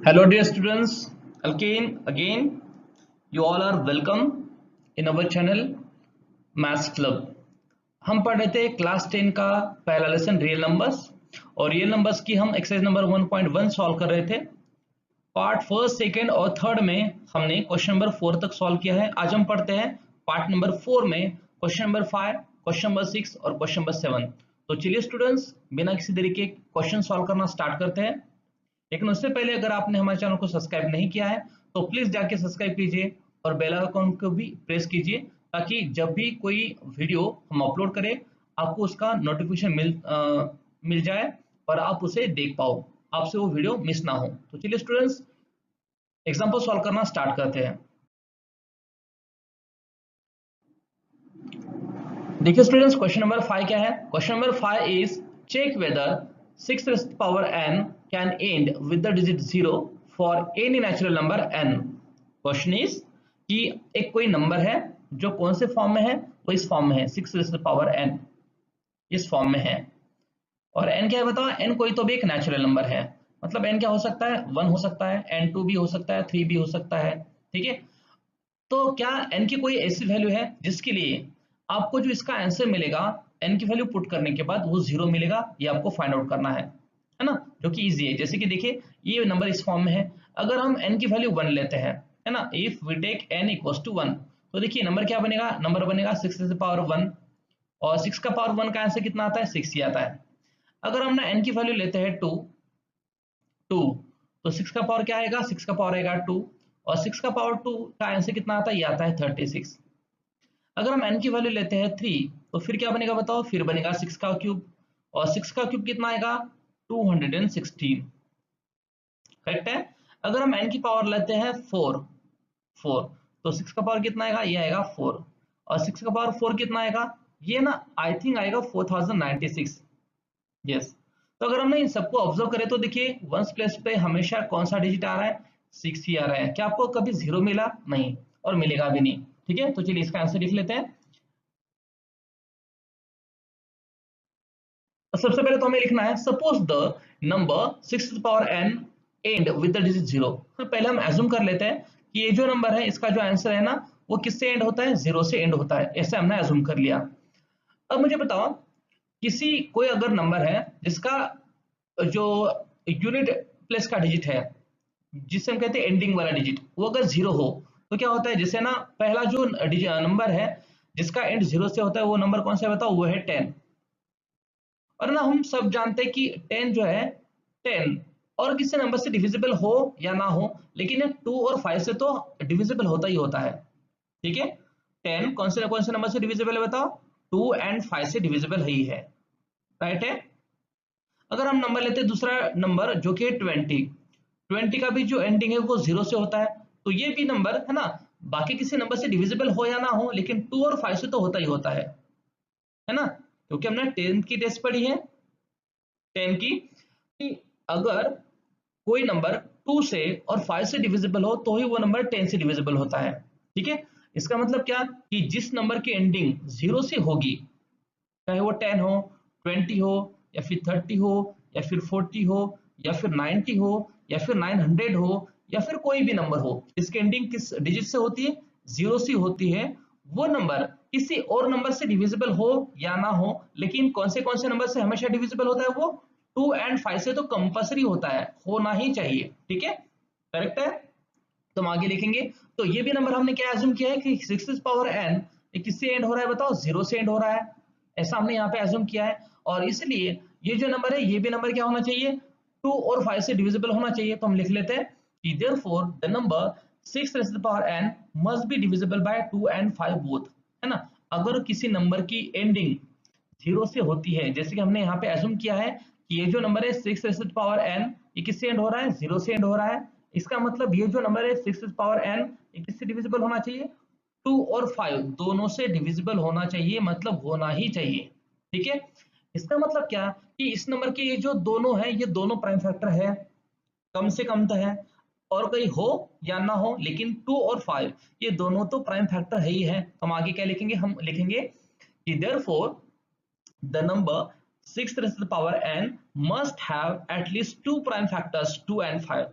Hello, dear students. Again, you all are welcome in our channel Maths Club. हम पढ़ रहे थे class 10 का पहला लेसन रियल नंबर्स और रियल नंबर्स की हम एक्सरसाइज नंबर 1.1 सॉल्व कर रहे थे। पार्ट फर्स्ट, सेकंड और थर्ड में हमने क्वेश्चन नंबर 4 तक सॉल्व किया है। आज हम पढ़ते हैं पार्ट नंबर 4 में क्वेश्चन नंबर 5, क्वेश्चन नंबर 6 और क्वेश्चन नंबर 7। तो चलिए स्टूडेंट्स, बिना किसी देरी के क्वेश्चन सॉल्व करना स्टार्ट करते हैं। लेकिन उससे पहले अगर आपने हमारे चैनल को सब्सक्राइब नहीं किया है तो प्लीज जाके सब्सक्राइब कीजिए और बेल आइकन को भी प्रेस कीजिए ताकि जब भी कोई वीडियो हम अपलोड करें आपको उसका नोटिफिकेशन मिल जाए और आप उसे देख पाओ, आपसे वो वीडियो मिस ना हो। तो चलिए स्टूडेंट्स, एग्जाम्पल सॉल्व करना स्टार्ट करते हैं। देखिए स्टूडेंट्स, क्वेश्चन नंबर 5 क्या है। Question number 5 is check whether 6 raised to power n can end with the digit 0 for any natural number n। Question is कि एक कोई नंबर है जो कौन से फॉर्म में है, वो इस फॉर्म में है, 6 raised to power n इस फॉर्म में है। और n क्या है बताओ, n कोई तो भी एक नेचुरल नंबर है। मतलब n क्या हो सकता है, 1 हो सकता है, n2 भी हो सकता है, 3 भी हो सकता है। ठीक है, तो क्या n की कोई ऐसी वैल्यू है जिसके लिए आपको जो इसका आंसर मिलेगा n की वैल्यू पुट करने के बाद वो 0 मिलेगा, ये आपको फाइंड आउट करना है ना, जो कि इजी है। जैसे कि देखिए ये नंबर इस फॉर्म में है, अगर हम n की वैल्यू 1 लेते हैं, है ना, if we take n equals to 1, तो देखिए नंबर क्या बनेगा, नंबर बनेगा 6 टू द पावर 1 और 6 का पावर 1 का आंसर कितना आता है, 6 ही आता है। अगर हम ना n की वैल्यू लेते हैं 2 तो 6 का पावर क्या आएगा, 6 का पावर आएगा 2 और 6 का पावर 2 का आंसर कितना आता है, ये आता है 36। अगर हम n की वैल्यू लेते हैं 3 तो फिर क्या बनेगा बताओ, फिर बनेगा 6 का क्यूब और 6 का क्यूब कितना आएगा, 216। करेक्ट है। अगर हम n की पावर लेते हैं 4 तो 6 का पावर कितना आएगा, ये आएगा 4 और 6 का पावर 4 कितना आएगा, ये ना आई थिंक आएगा 4096। यस। तो अगर हमने इन सबको ऑब्जर्व करें तो देखिए वंस प्लेस पे हमेशा कौन सा डिजिट आ रहा है, 6 ही आ रहा है। क्या आपको कभी 0 मिला, नहीं, और मिलेगा भी नहीं। ठीक है, तो चलिए इसका आंसर लिख लेते हैं। तो सबसे पहले तो हमें लिखना है suppose the number 6 to the power n and with the digit 0। तो पहले हम एज्यूम कर लेते हैं कि ये जो नंबर है इसका जो आंसर है ना वो किससे एंड होता है, 0 से एंड होता है, ऐसे हमने एज्यूम कर लिया। अब मुझे बताओ, किसी कोई अगर नंबर है जिसका जो यूनिट प्लेस का डिजिट है, जिसे हम कहते हैं एंडिंग वाला डिजिट, वो अगर 0 हो तो क्या होता है, जैसे ना पहला जो नंबर है जिसका एंड 0 से होता है वो नंबर कौन सा है बताओ, वो है 10। और ना हम सब जानते हैं कि 10 जो है, 10 और किसी नंबर से डिविजिबल हो या ना हो, लेकिन ये 2 और 5 से तो डिविजिबल होता ही होता है। ठीक है, 10 कौन से नंबर से डिविजिबल है बताओ, 2 एंड 5 से डिविजिबल ही है। राइट है। अगर हम नंबर लेते हैं दूसरा नंबर जो कि 20 का भी जो एंडिंग है वो 0 से होता है, तो ये भी नंबर है ना, बाकी किसी नंबर से डिविजिबल हो या ना हो लेकिन 2 और 5 से तो होता ही होता है ना, क्योंकि हमने 10 की टेस्ट पढ़ी है, 10 की, कि अगर कोई नंबर 2 से और 5 से डिविजिबल हो तो ही वो नंबर 10 से डिविजिबल होता है। ठीक है, इसका मतलब क्या कि जिस नंबर की एंडिंग 0 से होगी, चाहे वो 10 हो, 20 हो या फिर 30 हो या फिर 40 हो या फिर 90 हो या फिर 900 हो या फिर कोई भी नंबर हो, इसकी एंडिंग किस डिजिट से होती है, 0 से होती है, वो नंबर किसी और नंबर से डिविजिबल हो या ना हो, लेकिन कौन से नंबर से हमेशा डिविजिबल होता है, वो 2 एंड 5 से तो कंपल्सरी होता है, होना ही चाहिए। ठीक है, करेक्ट है। तो हम आगे लिखेंगे, तो ये भी नंबर हमने क्या एज्यूम किया है कि 6 पावर n किससे एंड हो रहा है बताओ, 0 से एंड हो रहा है, ऐसा हमने यहाँ पे एज्यूम किया है। और इसलिए ये जो नंबर है ये भी नंबर क्या होना चाहिए, 2 और 5 से डिविजिबल होना चाहिए। तो हम लिख लेते हैं कि therefore the number 6 raised to the power n must be divisible by 2 and 5 both, है ना। अगर किसी नंबर की एंडिंग 0 से होती है, जैसे कि हमने यहाँ पे एज्यूम किया है कि ये जो नंबर है 6 raised to the power n ये किससे एंड हो रहा है, 0 से एंड हो रहा है, इसका मतलब ये जो नंबर है 6 पावर n ये किससे डिविजिबल होना चाहिए, 2 और 5 दोनों से डिविजिबल होना चाहिए, मतलब होना ही चाहिए। ठीक है, इसका मतलब क्या कि इस नंबर के ये जो दोनों है ये दोनों प्राइम फैक्टर है, कम से कम तो है, और कहीं हो या ना हो, लेकिन 2 और 5 ये दोनों तो प्राइम फैक्टर है ही है। हम आगे क्या लिखेंगे, हम लिखेंगे कि therefore the number 6 raised to the power n must have at least two prime factors 2 and 5,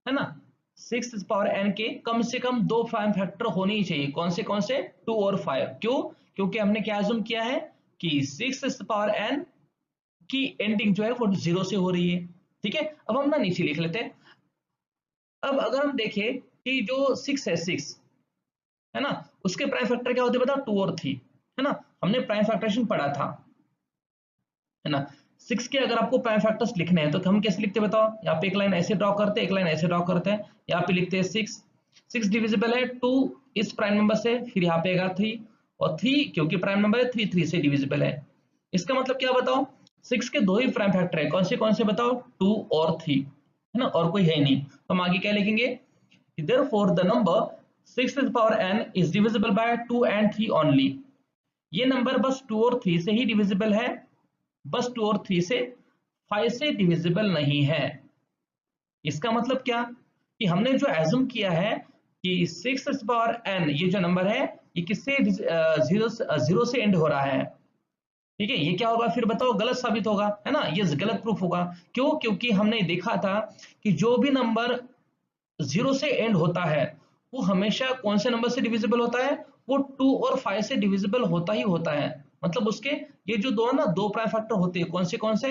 है ना, 6 पावर n के कम से कम 2 प्राइम फैक्टर होने ही चाहिए। कौन से 2 और 5। क्यों? क्योंकि हमने क्या अज्यूम किया है कि 6 पावर n की एंडिंग जो है वो 0 से हो रही है। ठीक है, अब हम ना नीचे लिख लेते हैं। अब अगर हम देखें कि जो 6 है ना, उसके प्राइम फैक्टर क्या होते हैं बताओ, 2 और 3, है ना, हमने प्राइम फैक्टरेशन पढ़ा था, है ना। 6 के अगर आपको प्राइम फैक्टर्स लिखने हैं तो हम कैसे लिखते हैं बताओ, यहाँ पे एक लाइन ऐसे ड्रॉ करते हैं, एक लाइन ऐसे ड्रॉ करते हैं। यहाँ पे लिखते हैं 6 डिविजिबल है 2 इस प्राइम नंबर से, फिर यहाँ पे आएगा 3, और 3 क्योंकि प्राइम नंबर है 3 से डिविजिबल है। इसका मतलब क्या बताओ, 6 के 2 ही प्राइम फैक्टर है। कौन से बताओ, 2 और 3, है ना, और कोई है नहीं। तो हम आगे क्या लिखेंगे, therefore the number 6 to the power n is divisible by 2 and 3 only। ये नंबर बस 2 और 3 से ही डिविजिबल है, बस 2 और 3 से, 5 से डिविजिबल नहीं है। इसका मतलब क्या, कि हमने जो एज्यूम किया है कि 6 पावर n ये जो नंबर है ये किससे जीरो से एंड हो रहा है। ठीक है, ये क्या होगा फिर बताओ, गलत साबित होगा, है ना, ये गलत प्रूफ होगा। क्यों? क्योंकि हमने देखा था कि जो भी नंबर 0 से एंड होता है वो हमेशा कौन से नंबर से डिविजिबल होता है, वो 2 और 5 से डिविजिबल होता ही होता है। मतलब उसके ये जो दो है ना, दो प्राइम फैक्टर होते हैं, कौन से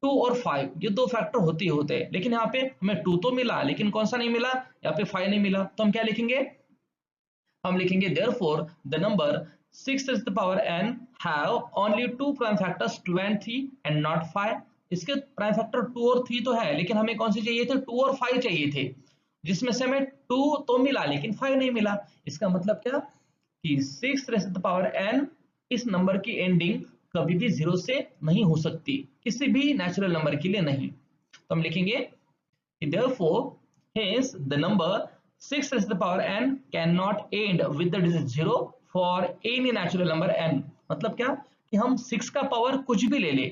2 और 5, ये दो फैक्टर होते ही होते हैं। लेकिन यहाँ पे हमें 2 तो मिला, लेकिन कौन सा नहीं मिला, यहाँ पे 5 नहीं मिला। तो हम क्या लिखेंगे, हम लिखेंगे therefore the number 6 to the power n have only 2 prime factors 2 and 3 and not 5। इसके प्राइम फैक्टर 2 और 3 तो है, लेकिन हमें कौन से चाहिए थे, 2 और 5 चाहिए थे, जिसमें से हमें 2 तो मिला लेकिन 5 नहीं मिला। इसका मतलब क्या, कि 6 to the power n इस नंबर की एंडिंग कभी भी 0 से नहीं हो सकती, किसी भी नेचुरल नंबर के लिए नहीं। तो हम लिखेंगे therefore hence the number 6 to the power n cannot end with the digit 0 for any natural number n। मतलब क्या, कि हम 6 का पावर कुछ भी ले ले,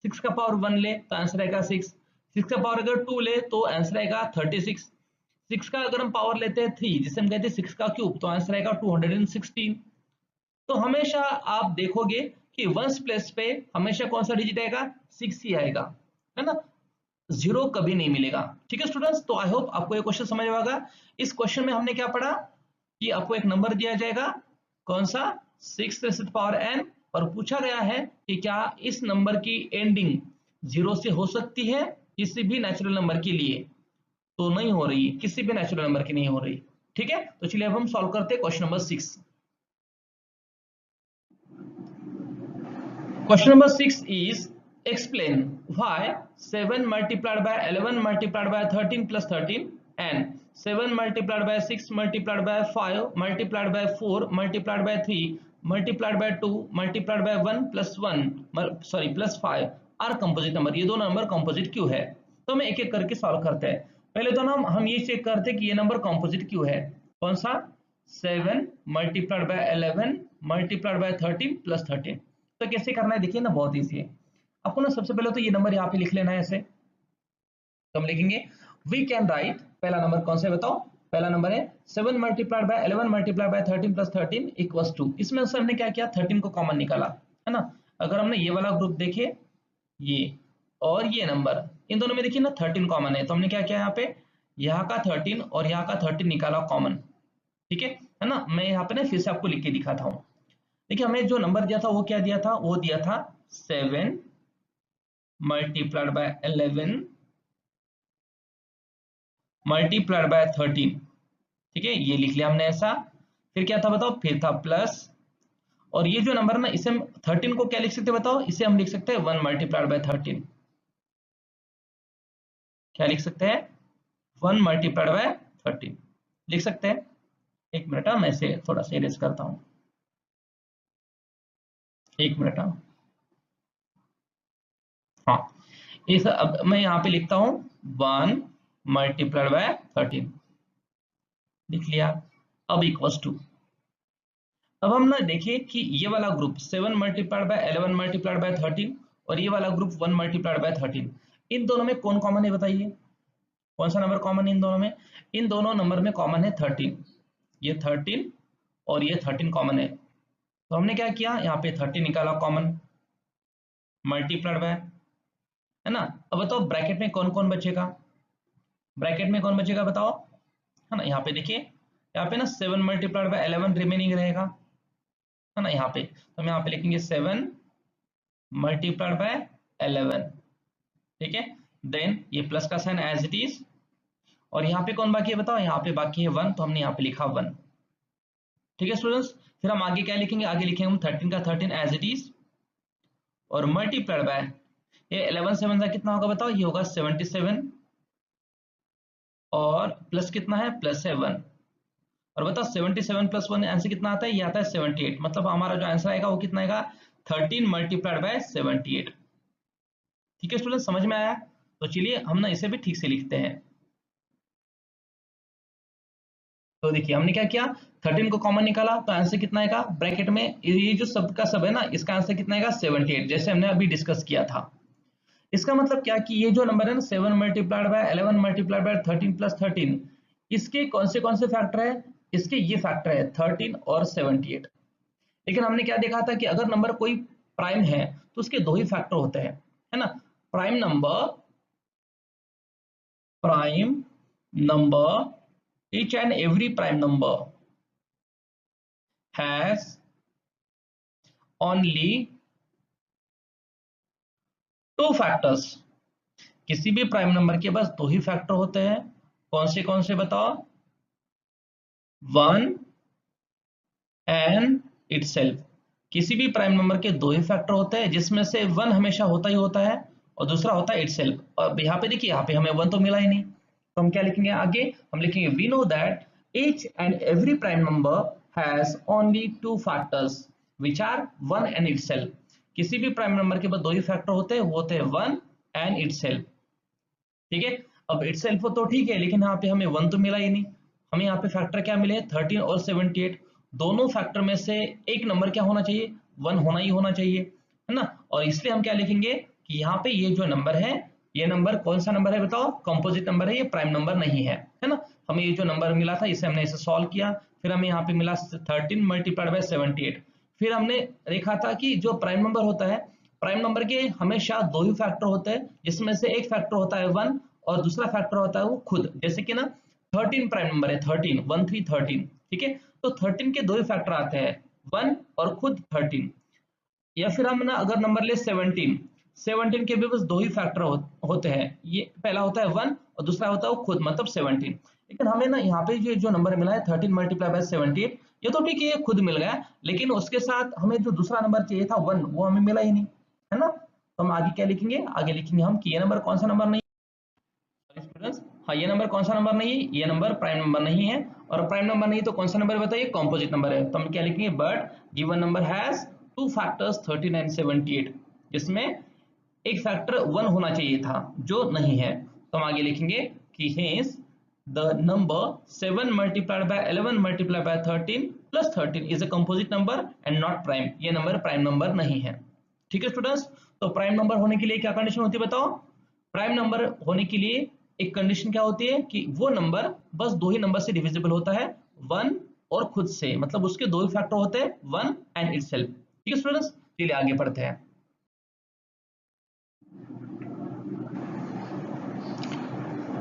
6 का पावर 1 ले तो आंसर आएगा 6, 6 का पावर अगर 2 ले तो आंसर आएगा 36, 6 का अगर हम पावर लेते हैं 3 जिसे हम कहते हैं 6 का क्यूब, तो आंसर आएगा 216। तो हमेशा आप देखोगे कि वंस प्लेस पे हमेशा कौन सा डिजिट आएगा, 6 ही आएगा, है ना, 0 कभी नहीं मिलेगा। ठीक है स्टूडेंट्स, तो आई होप आपको ये क्वेश्चन समझ में आएगा। इस क्वेश्चन में हमने क्या पढ़ा, कि आपको एक नंबर दिया जाएगा, कौन सा, 6 to the power n, और पूछा गया है कि क्या इस नंबर की एंडिंग 0 से हो सकती है किसी भी नेचुरल नंबर के लिए, तो नहीं हो रही, किसी भी नेचुरल नंबर की नहीं हो रही। ठीक है, तो चलिए अब हम सॉल्व करते हैं question number 6। Question number 6 is explain why 7 multiplied by 11 multiplied by 13 plus 13 and 7 multiplied by 6 multiplied by 5 multiplied by 4 multiplied by 3 multiplied by 2 multiplied by 1 plus 1 sorry plus 5 are composite number। ये दोनों number composite क्यों है, तो हम एक एक करके solve करते हैं। पहले तो ना हम ये चेक करते हैं कि ये नंबर composite क्यों है। कौन सा, 7 multiplied by 11 multiplied by 13 plus 13। तो कैसे करना है देखिए ना, बहुत ईजी है। आपको ना सबसे पहले तो ये नंबर यहाँ पे लिख लेना है ऐसे। तो हम लिखेंगे वी कैन राइट, पहला नंबर कौन सा है बताओ, पहला नंबर है 7 multiplied by 11 multiplied by 13 plus 13 equals to, इसमें से हमने क्या किया, 13 को कॉमन निकाला, है ना। अगर हमने ये वाला ग्रुप देखे, ये और ये नंबर, इन दोनों में देखिए ना 13 कॉमन है, तो हमने क्या किया, यहाँ पे यहाँ का 13 और यहाँ का 13 निकाला कॉमन। ठीक है ना, मैं यहाँ पे ना फिर से आपको लिख के दिखाता हूँ। देखिए हमें जो नंबर दिया था वो क्या दिया था, वो दिया था 7 मल्टीप्लाइड बाय 11 मल्टीप्लाइड बाय 13। ठीक है, ये लिख लिया हमने ऐसा। फिर क्या था बताओ, फिर था प्लस, और ये जो नंबर ना, इसे हम 13 को क्या लिख सकते हैं बताओ, इसे हम लिख सकते हैं 1 मल्टीप्लाइड बाय 13। क्या लिख सकते हैं, 1 मल्टीप्लाइड बाय 13 लिख सकते हैं। एक मिनट, मैं इसे थोड़ा सा इरेज करता हूं, एक मिनट। हाँ, इस अब मैं यहाँ पे लिखता हूँ 1 मल्टीप्लाइड बाय 13 लिख लिया। अब इक्वल्स टू, अब हम ना देखिए कि ये वाला group 7 multiplied by 11 multiplied by 13 और ये वाला ग्रुप 1 मल्टीप्लाइड बाय 13, इन दोनों में कौन कॉमन है बताइए, कौन सा नंबर कॉमन है इन दोनों में, इन दोनों नंबर में कॉमन है 13। ये 13 और ये 13 कॉमन है, तो हमने क्या किया, यहाँ पे 13 निकाला कॉमन, मल्टीप्लाइड बाय, है ना। अब बताओ ब्रैकेट में कौन कौन बचेगा, ब्रैकेट में कौन बचेगा बताओ, है ना। यहाँ पे देखिए, यहाँ पे ना 7 मल्टीप्लाइड बाय 11 रिमेनिंग रहेगा, है ना। यहाँ पे तो हम यहाँ पे लिखेंगे 7 मल्टीप्लाइड बाय 11, ठीक है। देन ये प्लस का साइन एज इट इज, और यहाँ पे कौन बाकी है बताओ, यहाँ पे बाकी है 1, तो हमने यहाँ पे लिखा 1, ठीक है स्टूडेंट्स। फिर हम आगे क्या लिखेंगे, आगे लिखेंगे हम 13 का 13 एज इट इज, और मल्टीप्लाइड बाय ये 11 7 का कितना होगा बताओ, ये होगा 77, और प्लस कितना है, प्लस है 1, और बताओ 77 प्लस 1 आंसर कितना आता है, ये आता है 78। मतलब हमारा जो आंसर आएगा वो कितना आएगा, 13 मल्टीप्लाइड बाय 78। ठीक है स्टूडेंट, समझ में आया। तो चलिए हम ना इसे भी ठीक से लिखते हैं। तो देखिए हमने क्या किया, 13 को कॉमन निकाला तो आंसर कितना आएगा, ब्रैकेट में ये जो सब का सब है ना, इसका आंसर कितना आएगा 78, जैसे हमने अभी डिस्कस किया था। इसका मतलब क्या कि ये जो नंबर है ना 7 multiplied by 11 multiplied by 13 plus 13, इसके कौन से फैक्टर है, इसके ये फैक्टर है 13 और 78। लेकिन हमने क्या देखा था कि अगर नंबर कोई प्राइम है तो उसके दो ही फैक्टर होते हैं, है ना। Prime number, prime number, each and every prime number has only two factors। किसी भी प्राइम नंबर के पास दो ही फैक्टर होते हैं, कौन से बताओ, 1 एंड इटसेल्फ। किसी भी प्राइम नंबर के दो ही फैक्टर होते हैं, जिसमें से 1 हमेशा होता ही होता है और दूसरा होता है इटसेल्फ। और यहाँ पे देखिए, यहाँ पे हमें 1 तो मिला ही नहीं, तो हम क्या लिखेंगे आगे, हम लिखेंगे we know that each and every prime number has only two factors which are 1 and itself। किसी भी प्राइम नंबर के पास दो ही फैक्टर होते हैं, वो होते हैं 1 एंड itself, ठीक है। अब itself तो ठीक है, लेकिन यहाँ पे हमें 1 तो मिला ही नहीं। हमें यहाँ पे फैक्टर क्या मिले, 13 और 78। दोनों फैक्टर में से एक नंबर क्या होना चाहिए, 1 होना ही होना चाहिए, है ना। और इसलिए हम क्या लिखेंगे कि यहाँ पे ये जो नंबर है, ये नंबर कौन सा नंबर है बताओ, कंपोजिट नंबर है, ये प्राइम नंबर नहीं है ना। हमें ये जो नंबर मिला था इसे हमने इसे सॉल्व किया, फिर हमें यहाँ पे मिला 13 मल्टीप्लाइड बाय 78। फिर हमने देखा था कि जो प्राइम नंबर होता है, प्राइम नंबर के हमेशा दो ही फैक्टर होते हैं, जिसमें से एक फैक्टर होता है 1 और दूसरा फैक्टर होता है वो खुद। जैसे कि ना 13 प्राइम नंबर है, 13 1 3 13, ठीक है। तो 13 के दो ही फैक्टर आते हैं, 1 और खुद 13। या फिर हम ना अगर नंबर ले 17, 17 के भी बस दो ही फैक्टर होते हैं, ये पहला होता है 1 और दूसरा होता है वो खुद, मतलब 17। लेकिन हमें ना यहाँ पे ये जो नंबर मिला है 13 मल्टीप्लाई बाय 78, ये तो ठीक है, ये खुद मिल गया, लेकिन उसके साथ हमें जो दूसरा नंबर चाहिए था 1, वो हमें मिला ही नहीं, है ना। तो हम आगे क्या लिखेंगे, आगे लिखेंगे हम कि ये नंबर कौन सा नंबर नहीं, स्टूडेंट्स, हाँ ये नंबर कौन सा नंबर नहीं है, ये नंबर प्राइम नंबर नहीं है। और प्राइम नंबर नहीं तो कौन सा नंबर बताइए, कॉम्पोजिट नंबर है। तो हम क्या लिखेंगे, but given number has two factors 13 and 78, जिसमें एक फैक्टर 1 होना चाहिए था जो नहीं है। तो हम आगे लिखेंगे कि hence the number 7 multiplied by 11 multiplied by 13 plus 13 is a composite number and not prime. ये नंबर प्राइम नंबर नहीं है, ठीक है स्टूडेंट्स। तो प्राइम नंबर होने के लिए क्या कंडीशन होती है बताओ, प्राइम नंबर होने के लिए एक कंडीशन क्या होती है कि वो नंबर बस दो ही नंबर से डिविजिबल होता है, 1 और खुद से, मतलब उसके दो ही फैक्टर होते हैं, 1 एंड इटसेल्फ। ठीक है स्टूडेंट्स, चलिए आगे पढ़ते हैं।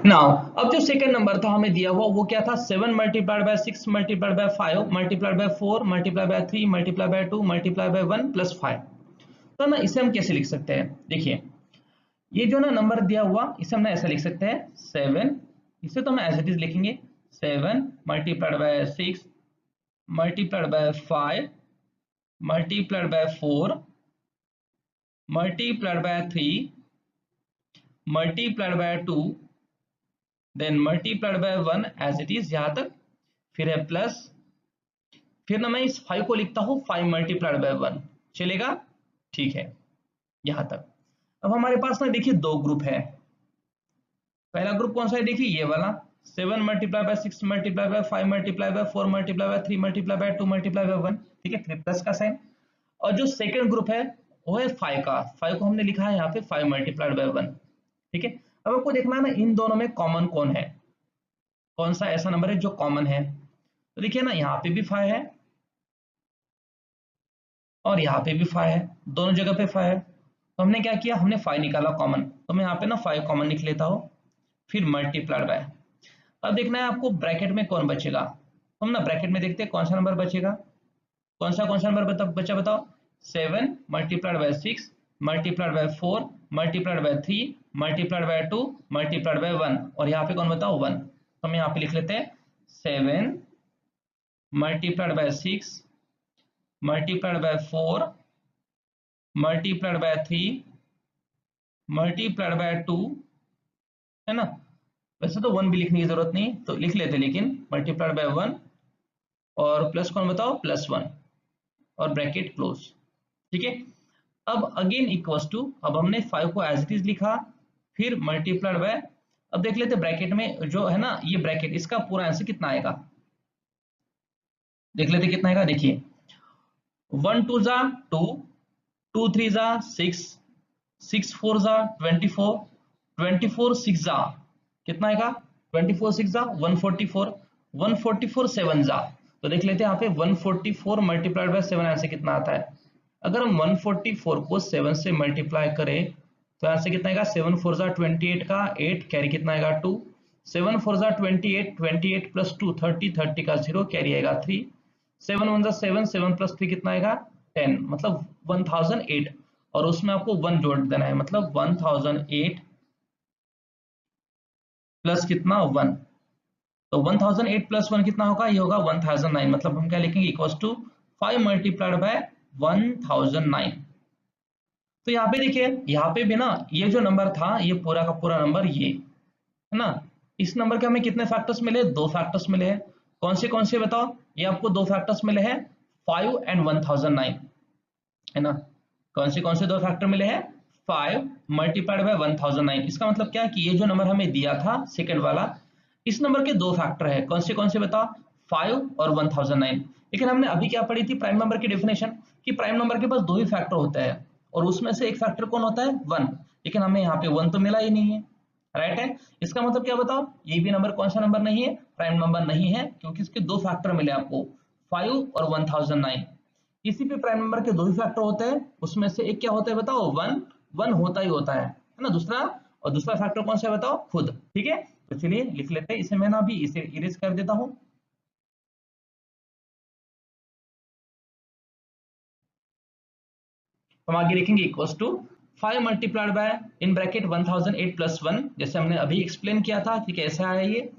नाउ अब जो सेकंड नंबर था हमें दिया हुआ वो क्या था, 7 multiplied by 6 multiplied by 5 multiplied by 4 multiplied by 3 multiplied by 2 multiplied by 1 plus 5। तो ना इसे हम कैसे लिख सकते हैं, देखिए ये जो ना नंबर दिया हुआ इसे हम ना ऐसा लिख सकते हैं 7, इसे तो हम एज इट इज लिखेंगे 7 multiplied by 6 multiplied by 5 multiplied by 4 multiplied by 3 multiplied by 2 then multiplied by 1 as it is यहां तक, फिर है प्लस, फिर ना मैं इस 5 को लिखता हूं 5 मल्टीप्लाइड बाय 1, चलेगा, ठीक है यहां तक। अब हमारे पास ना देखिए दो ग्रुप है, पहला ग्रुप कौन सा है, देखिए ये वाला 7 multiply by 6 multiply by 5 multiply by 4 multiply by 3 multiply by 2 multiply by 1, ठीक है, फिर प्लस का साइन। और जो सेकंड ग्रुप है वो है 5 का, 5 को हमने लिखा है यहाँ पे 5 मल्टीप्लाइड बाय 1, ठीक है। अब आपको देखना है ना इन दोनों में कॉमन कौन है, कौन सा ऐसा नंबर है जो कॉमन है। तो देखिए ना यहाँ पे भी 5 है और यहाँ पे भी 5 है, दोनों जगह पे 5 है। तो हमने क्या किया, हमने 5 निकाला कॉमन, तो मैं यहाँ पे ना 5 कॉमन लिख लेता हूँ, फिर मल्टीप्लाइड बाय। अब देखना है आपको ब्रैकेट में कौन बचेगा। हम ना ब्रैकेट में देखते हैं कौन सा नंबर बचेगा। कौन सा नंबर बचा बताओ। 7 multiplied by 6 multiplied by 4 multiplied by 3 multiplied by 2 multiplied by 1, और यहाँ पे कौन बताओ 1। तो हम यहाँ पे लिख लेते हैं 7 multiplied by 6 multiplied by 4 multiplied by 3 multiplied by 2, है ना। वैसे तो 1 भी लिखने की जरूरत नहीं तो लिख लेते, लेकिन मल्टीप्लाइड बाय 1 और प्लस कौन बताओ +1 और ब्रैकेट क्लोज। ठीक है। अब अगेन इक्वल्स टू, अब हमने 5 को एज इट इज लिखा, फिर मल्टीप्लाइड बाय। अब देख लेते ब्रैकेट में जो है ना ये ब्रैकेट, इसका पूरा आंसर कितना आएगा, देख लेते कितना आएगा। देखिए 1 2 जा 2, 2 3 जा 6, 6 4 जा 24, 24 6 जा कितना आएगा, 24 6 जा 144, 144 7 जा। तो देख लेते हैं यहाँ पे 144 मल्टीप्लाइड बाय 7 आंसर कितना आता है। अगर हम 144 को 7 से मल्टीप्लाई करें तो आंसर कितना आएगा, 7 4 जा 28 का 8 कैरी कितना आएगा 2, 7 4 जा 28, 28 प्लस 2 30, 30 का 0 कैरी आएगा 3, 7 1 जा 7, 7 प्लस 3 कितना आएगा 10, मतलब 1008, और उसमें आपको 1 जोड़ देना है, मतलब 1008 प्लस कितना 1। तो 1008 प्लस 1 कितना होगा, ये होगा 1009, मतलब हम क्या लिखेंगे इक्वल्स टू 5 मल्टीप्लाइड बाय 1009। तो यहाँ पे देखिए, यहाँ पे भी ना ये जो नंबर था ये पूरा का पूरा नंबर ये है ना, इस नंबर के हमें कितने फैक्टर्स मिले, 2 फैक्टर्स मिले हैं। कौन से बताओ, ये आपको 2 फैक्टर्स मिले हैं 5 एंड 1009, है ना। कौन से 2 फैक्टर मिले हैं, 5 मल्टीप्लाइड बाय 1009। इसका मतलब क्या कि ये जो नंबर हमें दिया था सेकंड वाला, इस नंबर के 2 फैक्टर है। कौन से बताओ, 5 और 1009। लेकिन हमने अभी क्या पढ़ी थी प्राइम नंबर की डेफिनेशन, कि प्राइम नंबर के पास 2 ही फैक्टर होता है और उसमें से एक फैक्टर कौन होता है 1, लेकिन हमें यहाँ पे 1 तो मिला ही नहीं है, राइट है। इसका मतलब क्या बताओ, ये भी नंबर कौन सा नंबर नहीं है, प्राइम नंबर नहीं है, क्योंकि इसके 2 फैक्टर मिले आपको 5 और 1009। किसी भी प्राइम नंबर के 2 ही फैक्टर होते हैं, उसमें से एक क्या होता है बताओ 1, 1 होता ही होता है ना, दूसरा, और दूसरा फैक्टर कौन सा है बताओ खुद। ठीक है, तो चलिए लिख लेते हैं इसे, मैं ना अभी इसे इरेज कर देता हूं। हम आगे लिखेंगे equals to 5 multiplied by in bracket 1008 plus 1, जैसे हमने अभी एक्सप्लेन किया था कि कैसे आया ये,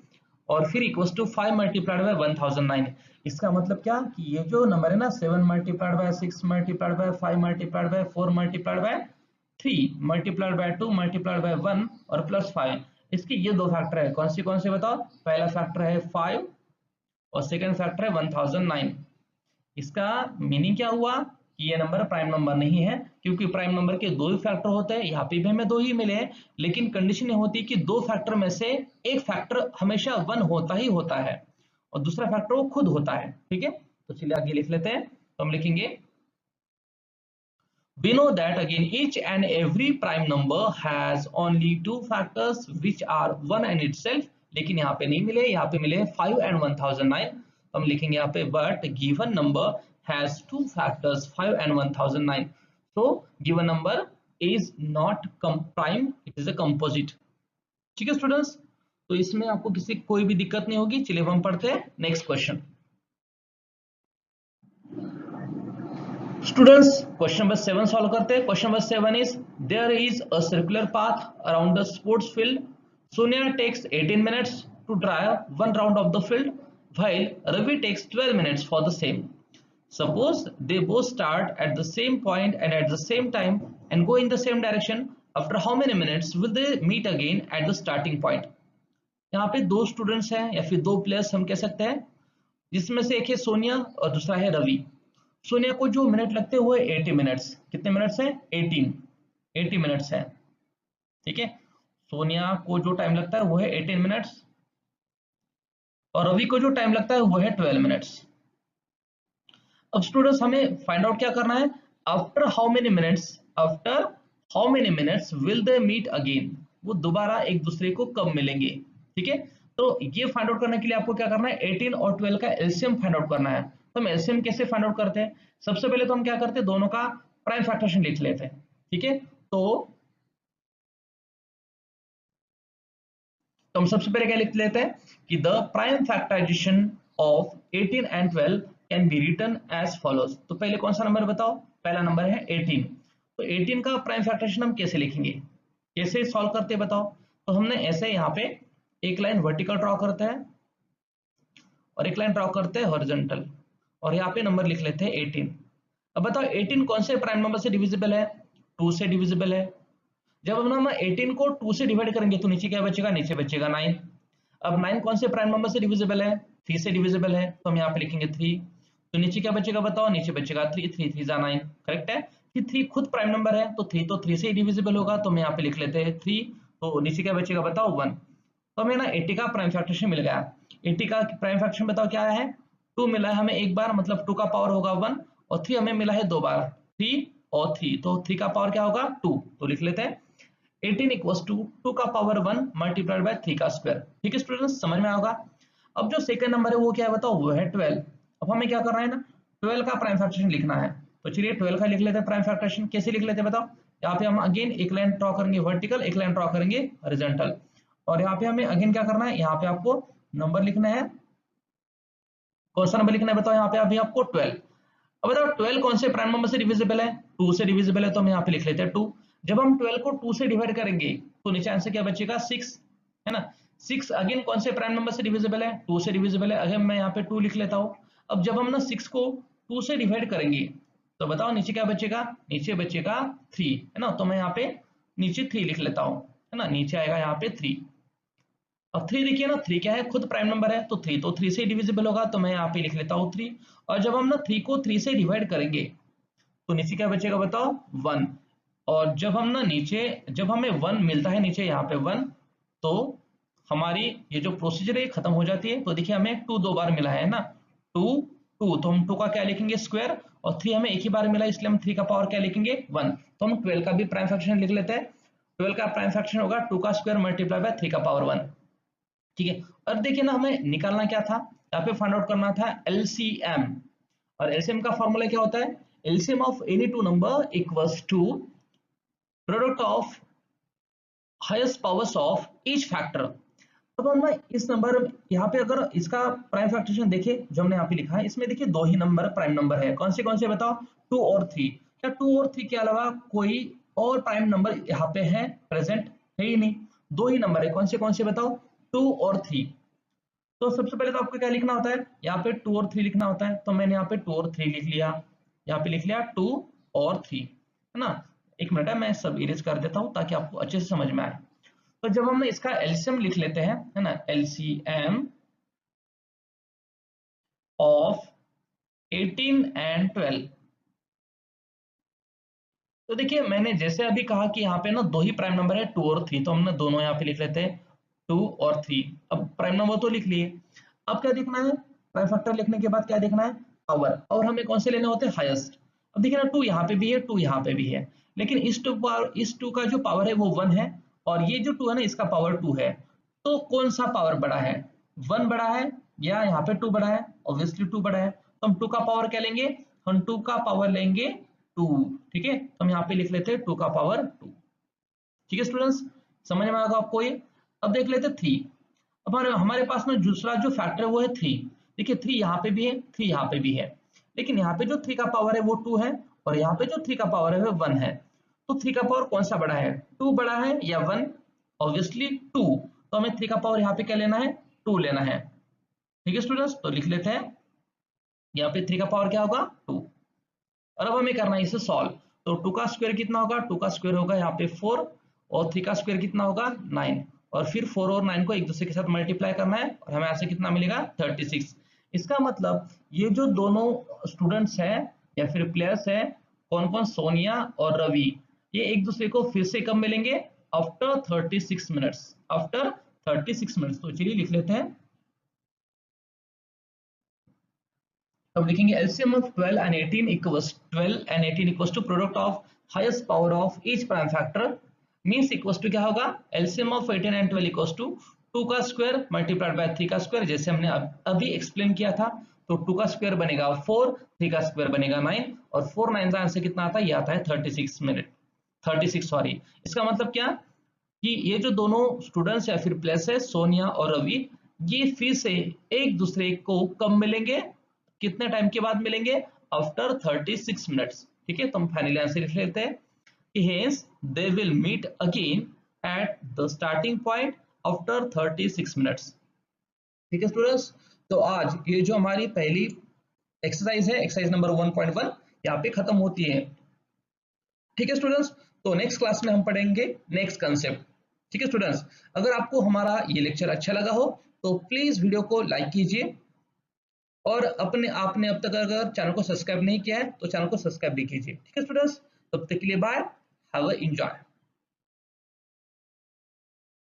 और फिर इक्वल्स टू 5 मल्टीप्लाइड बाय 1009। इसका मतलब क्या कि ये जो नंबर है ना 7 multiplied by 6 multiplied by 5 multiplied by 4 multiplied by 3 multiplied by 2 multiplied by 1 और प्लस 5, इसके ये 2 फैक्टर है। कौन से बताओ, पहला फैक्टर है 5 और सेकंड फैक्टर है 1009। इसका मीनिंग क्या हुआ कि ये नंबर प्राइम नंबर नहीं है, क्योंकि प्राइम नंबर के 2 ही फैक्टर होते हैं। यहाँ पे भी हमें 2 ही मिले हैं, लेकिन कंडीशन ये होती है कि 2 फैक्टर में से एक फैक्टर हमेशा 1 होता ही होता है और दूसरा फैक्टर वो खुद होता है। ठीक है, तो चलिए आगे लिख लेते हैं। तो हम लिखेंगे we know that again each and every prime number has only 2 factors which are 1 and itself, लेकिन यहाँ पे नहीं मिले, यहाँ पे मिले 5 and 1009। तो हम लिखेंगे यहाँ पे but given number has 2 factors 5 and 1009, so given number is not prime, it is a composite। ठीक है स्टूडेंट्स, तो इसमें आपको किसी कोई भी दिक्कत नहीं होगी। चलिए हम पढ़ते हैं next question. Students question number 7 solve करते हैं। Question number 7 is there is a circular path around the sports field. Sonia takes 18 minutes to drive one round of the field while Ravi takes 12 minutes for the same. Suppose they both start at the same point and at the same time and go in the same direction. After how many minutes will they meet again at the starting point? यहाँ पे 2 students हैं या फिर 2 players हम कह सकते हैं, जिसमें से एक है सोनिया और दूसरा है रवि। सोनिया को जो मिनट लगते हैं वो है 80 मिनट्स। कितने मिनट्स हैं, 80 मिनट्स है। ठीक है, सोनिया को जो टाइम लगता है वो है 18 मिनट्स और रवि को जो टाइम लगता है वो है 12 मिनट्स। अब स्टूडेंट्स हमें फाइंड आउट क्या करना है, after how many minutes will they meet again, वो दोबारा एक दूसरे को कब मिलेंगे। ठीक है, तो ये फाइंड आउट करने के लिए आपको क्या करना है, 18 और 12 का एलसीएम फाइंड आउट करना है। तो हम एलसीएम कैसे फाइंड आउट करते हैं, सबसे पहले तो हम क्या करते हैं, दोनों का प्राइम फैक्टरेशन लिख लेते हैं। ठीक है, तो तो हम सबसे पहले क्या लिख लेते हैं कि the prime factorization of 18 and 12 can be written as follows. तो पहले कौन सा नंबर बताओ, पहला नंबर है 18। तो 18 का प्राइम फैक्टराइजेशन हम कैसे लिखेंगे, कैसे सॉल्व करते हैं बताओ। तो हमने ऐसे यहाँ पे एक लाइन वर्टिकल ड्रॉ करते हैं और एक लाइन ड्रॉ करते हैं हॉरिजॉन्टल, और यहाँ पे नंबर लिख लेते हैं 18। अब बताओ 18 कौन से प्राइम नंबर से डिविजिबल है, 2 से डिविजिबल है। जब हम 18 को 2 से डिवाइड करेंगे तो नीचे क्या बचेगा, नीचे बचेगा 9। अब 9 कौन से प्राइम नंबर से डिविजिबल है, 3 से डिविजिबल है, तो हम यहाँ पे लिखेंगे 3। तो नीचे क्या बचेगा बताओ, नीचे बचेगा 3, 3 3 जा 9, करेक्ट है कि 3 खुद प्राइम नंबर है, तो 3 तो 3 से ही डिविजिबल होगा, तो हम यहाँ पे लिख लेते हैं 3। तो नीचे क्या बचेगा बताओ 1। तो हमें ना 80 का प्राइम फैक्टरेशन मिल गया। 80 का प्राइम फैक्टरेशन बताओ क्या है, 2 मिला है हमें एक बार, मतलब 2 का पावर होगा 1, और 3 हमें मिला है 2 बार, 3 और 3, तो 3 का पावर क्या होगा 2। तो लिख लेते हैं 18 इक्वल्स टू 2 का पावर 1 मल्टीप्लाइड बाय 3 का स्क्वायर। ठीक है स्टूडेंट्स, समझ में आएगा। अब जो सेकंड नंबर है वो क्या है बताओ, वो है 12। अब हमें क्या करना है ना, 12 का प्राइम फैक्टरेशन लिखना है। तो चलिए 12 का लिख लेते हैं प्राइम फैक्टरेशन। कैसे लिख लेते हैं बताओ, यहाँ पे हम अगेन एक लाइन ड्रॉ करेंगे वर्टिकल, एक लाइन ड्रॉ करेंगे हॉरिजॉन्टल, और यहाँ पे हमें अगेन क्या करना है, यहाँ पे आपको नंबर लिखना है। कौन सा नंबर लिखना है बताओ, यहाँ पे अभी आपको 12। अब बताओ 12 कौन से प्राइम नंबर से डिविजिबल है, 2 से डिविजिबल है, तो हम यहाँ पे लिख लेते हैं 2। जब हम 12 को 2 से डिवाइड करेंगे तो नीचे आंसर क्या बचेगा 6, है ना। 6 अगेन कौन से प्राइम नंबर से डिविजिबल है, 2 से डिविजिबल है, अगेन मैं यहाँ पे 2 लिख लेता हूँ। अब जब हम ना 6 को 2 से डिवाइड करेंगे तो बताओ नीचे क्या बचेगा, नीचे बचेगा 3, है ना। तो मैं यहाँ पे नीचे 3 लिख लेता हूँ, है ना, नीचे आएगा यहाँ पे 3। अब 3 देखिए ना, 3 क्या है, खुद प्राइम नंबर है, तो 3 तो 3 से डिविजिबल होगा, तो मैं यहाँ पे लिख लेता हूँ 3। और जब हम ना 3 को 3 से डिवाइड करेंगे तो नीचे क्या बचेगा बताओ 1। और जब हम ना नीचे, जब हमें 1 मिलता है नीचे यहाँ पे 1, तो हमारी ये जो प्रोसीजर है खत्म हो जाती है। तो देखिए हमें 2 2 बार मिला है ना, 2 2, तो हम 2 का क्या लिखेंगे स्क्वायर, और 3 हमें एक ही बार मिला, इसलिए हम 3 का पावर क्या लिखेंगे 1। तो हम 12 का भी प्राइम फ्रैक्शन लिख लेते हैं। 12 का प्राइम फ्रैक्शन होगा 2 का स्क्वायर मल्टीप्लाई बाय 3 का पावर 1। ठीक है, और देखिए ना हमें निकालना क्या था, यहाँ पे फाइंड आउट करना था एलसीएम। और एलसीएम का फॉर्मूला क्या होता है, LCM of any two number equals to product of highest powers of each factor. अब हम ना इस नंबर, यहाँ पे अगर इसका प्राइम फैक्टरेशन देखें जो हमने यहाँ पे लिखा है, इसमें देखिए 2 ही नंबर प्राइम नंबर है। कौन से बताओ, 2 और 3। क्या 2 और 3 के अलावा कोई और प्राइम नंबर यहाँ पे है प्रेजेंट, है ही नहीं। 2 ही नंबर है, कौन से बताओ, 2 और 3। तो सबसे पहले तो आपको क्या लिखना होता है, यहाँ पे 2 और 3 लिखना होता है। तो मैंने यहाँ पे 2 और 3 लिख लिया, यहाँ पे लिख लिया 2 और 3, है ना। एक मिनट है, मैं सब इरेज कर देता हूँ ताकि आपको अच्छे से समझ में आए। तो जब हम इसका एलसीएम लिख लेते हैं, है ना, एलसीएम ऑफ 18 एंड 12, तो देखिए मैंने जैसे अभी कहा कि यहाँ पे ना 2 ही प्राइम नंबर है 2 और 3, तो हमने दोनों यहाँ पे लिख लेते हैं 2 और 3। अब प्राइम नंबर तो लिख लिए, अब क्या देखना है, प्राइम फैक्टर लिखने के बाद क्या देखना है, पावर। और हमें कौन से लेने होते हैं, हाईएस्ट। अब देखिए ना 2 यहाँ पे भी है, 2 यहाँ पे भी है, लेकिन इस 2 का जो पावर है वो 1 है, और ये जो 2 है ना इसका पावर 2 है। तो कौन सा पावर बड़ा है, 1 बड़ा है या यहाँ पे 2 बड़ा है, ऑब्वियसली 2 बड़ा है। तो हम 2 का पावर क्या लेंगे, हम 2 का पावर लेंगे 2। ठीक है, तो हम यहाँ पे लिख लेते हैं 2 का पावर 2। ठीक है स्टूडेंट्स, समझ में आएगा आपको ये। अब देख लेते 3। अब हमारे पास में दूसरा जो फैक्टर है वो है 3। देखिए 3 यहाँ पे भी है, 3 यहाँ पे भी है, लेकिन यहाँ पे जो 3 का पावर है वो 2 है, और यहाँ पे जो 3 का पावर है वो 1 है। तो 3 का पावर कौन सा बड़ा है, 2 बड़ा है या 1, ऑब्वियसली 2। तो हमें 3 का पावर यहाँ पे क्या लेना है, 2 लेना है। ठीक है स्टूडेंट्स, तो लिख लेते हैं यहाँ पे 3 का पावर क्या होगा 2। और अब हमें करना है इसे सॉल्व। तो 2 का स्क्वायर कितना होगा, 2 का स्क्वायर होगा यहाँ पे 4, और 3 का स्क्वायर कितना होगा 9, और फिर 4 और 9 को एक दूसरे के साथ मल्टीप्लाई करना है, और हमें ऐसे कितना मिलेगा 36। इसका मतलब ये जो दोनों स्टूडेंट्स हैं या फिर प्लेयर्स हैं, कौन कौन, सोनिया और रवि, ये एक दूसरे को फिर से कब मिलेंगे, आफ्टर 36 मिनट्स, आफ्टर 36 मिनट्स। तो चलिए लिख लेते हैं। अब लिखेंगे LCM of 12 and 18 equals 12 and 18 equals to product of highest power of each prime factor, means equals to क्या होगा, LCM of 18 and 12 equals to 2 का स्क्वायर मल्टीप्लाइड बाय 3 का स्क्वायर, जैसे हमने अभी एक्सप्लेन किया था। तो 2 का स्क्वायर बनेगा 4, 3 का स्क्वायर बनेगा 9, और 4 9 का आंसर कितना आता है, ये आता है 36 मिनट, 36 सॉरी। इसका मतलब क्या, कि ये जो दोनों स्टूडेंट्स या फिर प्लेस है सोनिया और रवि, ये फिर से एक दूसरे को कब मिलेंगे, कितने टाइम के बाद मिलेंगे, आफ्टर 36 मिनट्स। ठीक है, तो हम फाइनली आंसर लिख लेते हैं कि hence they will meet again at the starting point after 36 minutes. ठीक है स्टूडेंट्स, तो आज ये जो हमारी पहली एक्सरसाइज है, एक्सरसाइज नंबर 1.1 यहाँ पे खत्म होती है। ठीक है स्टूडेंट्स, तो नेक्स्ट क्लास में हम पढ़ेंगे नेक्स्ट कंसेप्ट। ठीक है स्टूडेंट्स, अगर आपको हमारा ये लेक्चर अच्छा लगा हो तो प्लीज वीडियो को लाइक कीजिए, और अपने आपने अब तक अगर चैनल को सब्सक्राइब नहीं किया है तो चैनल को सब्सक्राइब भी कीजिए। ठीक है स्टूडेंट्स, तब तक के लिए बाय, हैव अ एंजॉय।